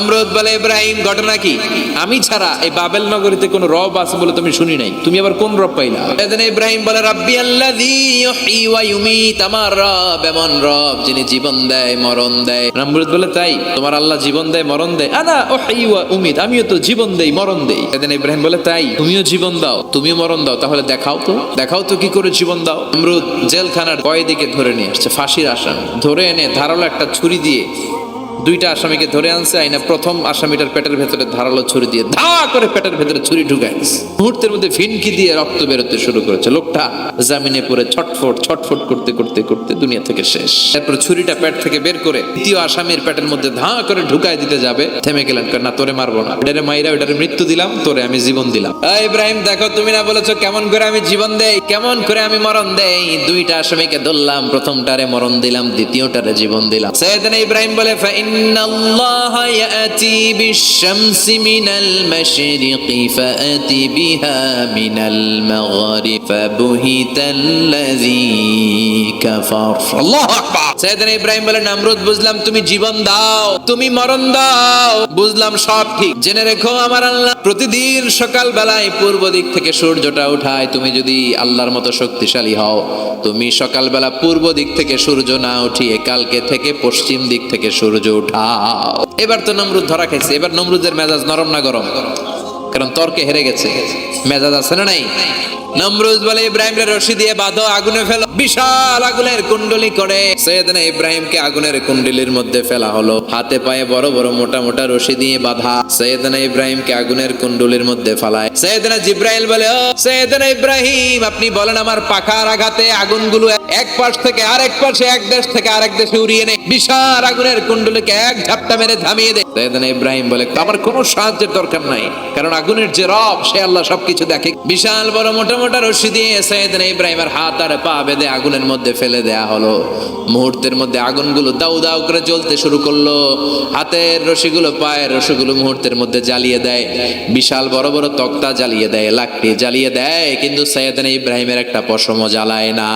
নমরুদ বলে ইব্রাহিম ঘটনা কি? আমি ছাড়া এই বাবেল নগরীতে কোন রব আছে বলে তুমি শুনি নাই, তুমি আবার কোন রব পাইলা? সেদিন ইব্রাহিম বলে রাব্বি আল্লাযী ইউহয়ী ওয়া ইউমীত, আমার রব এমন রব যিনি জীবন দেয় মরণ দেয়। নমরুদ বলে তাই, তোমার আল্লাহ জীবন দেয় মরণ দেয়? আনা উহয়ী ওয়া উমীত, আমিও তো জীবন দেই মরণ দেই। সেদিন ইব্রাহিম বলে তাই, তুমিও জীবন দাও তুমিও মরণ দাও, তাহলে দেখাও তো কি করে জীবন দাও। নমরুদ জেলখানার কয়েদিকে ধরে নিয়ে আসছে, ফাঁসির আসামি ধরে এনে ধারালো একটা ছুরি দিয়ে দুইটা আসামিকে ধরে আনছে। আইনা প্রথম আসামিটার পেটের ভেতরে ধারালো ছুরি দিয়ে ধা করে পেটের ভেতরে ছুরি ঢুকায় দিচ্ছে। মুহূর্তের মধ্যে ফিনকি দিয়ে রক্ত বেরোতে শুরু করেছে। লোকটা জামিনে পড়ে ছটফট করতে করতে করতে দুনিয়া থেকে শেষ। তারপর ছুরিটা পেট থেকে বের করে দ্বিতীয় আসামির পেটের মধ্যে ধা করে ঢুকায় দিতে যাবে, থেমে গেলেন, না তোরে মারবো না, এটারে মাইরা ওটারে মৃত্যু দিলাম, তোরে আমি জীবন দিলাম। ইব্রাহিম দেখো, তুমি না বলেছো কেমন করে আমি জীবন দেই, কেমন করে আমি মরণ দেই? দুইটা আসামিকে ধরলাম, প্রথমটারে মরণ দিলাম, দ্বিতীয়টারে জীবন দিলাম। সাইয়েদনা ইব্রাহিম বলে ইন্নাল্লাহা ইয়াতি বিশ-শামসি মিনাল মাশরিকি ফাআতি বিহা মিনাল মাগরিব ফাবুহিতাল্লাযী কাফার। আল্লাহু আকবার। সাইয়েদনা ইব্রাহিম বলে নমরুদ বুঝলাম তুমি জীবন দাও তুমি মরণ দাও, বুঝলাম সব ঠিক। জেনে রেখো আমার আল্লাহ প্রতিদিন সকাল বেলায় পূর্ব দিক থেকে সূর্যটা উঠায়। তুমি যদি আল্লাহর মতো শক্তিশালী হও, তুমি সকালবেলা পূর্ব দিক থেকে সূর্য না উঠিয়ে কালকে থেকে পশ্চিম দিক থেকে সূর্য উঠাও। এবার তো নমরুদ ধরা খাইছে। এবার নমরুদের মেজাজ নরম না গরম? কারণ তর্কে হেরে গেছে, মেজাজ আছে না নাই? নমরুদ বলে ইব্রাহিমকে রশি দিয়ে বাঁধো, আগুনে ফেলো। বিশাল আগুনের কুণ্ডলি করে সাইয়েদনা ইব্রাহিমকে আগুনের কুণ্ডলির মধ্যে ফেলা হলো। হাতে পায়ে বড় বড় মোটা মোটা রশি দিয়ে বাঁধা সাইয়েদনা ইব্রাহিমকে আগুনের কুণ্ডলির মধ্যে ফেলায়। সাইয়েদনা জিব্রাইল বলে ও সাইয়েদনা ইব্রাহিম, আপনি বলেন আমার পাখার আঘাতে আগুনগুলো এক পাশ থেকে আরেক পাশে, এক দেশ থেকে আরেক দেশে উড়িয়ে নেয়, বিশাল আগুনের কুণ্ডলিকে এক ঝাপটা মেরে থামিয়ে দেয়। সাইয়েদনা ইব্রাহিম বলে আমার কোনো সাহায্যের দরকার নাই, কারণ আগুনের যে রব সে আল্লাহ সবকিছু দেখে। বিশাল বড় মোটা মোটা রশি দিয়ে সাইয়েদনা ইব্রাহিমের হাত আর পা বেঁধে আগুনের মধ্যে ফেলে দেয়া হলো। মুহূর্তের মধ্যে আগুনগুলো দাউ দাউ করে জ্বলতে শুরু করলো। হাতের রশিগুলো পায়ের রশিগুলো মুহূর্তের মধ্যে জ্বালিয়ে দেয়। বিশাল বড় বড় তক্তা জ্বালিয়ে দেয়, লাকড়ি জ্বালিয়ে দেয়, কিন্তু সাইয়েদনা ইব্রাহিমের একটা পশমও জ্বালায় না।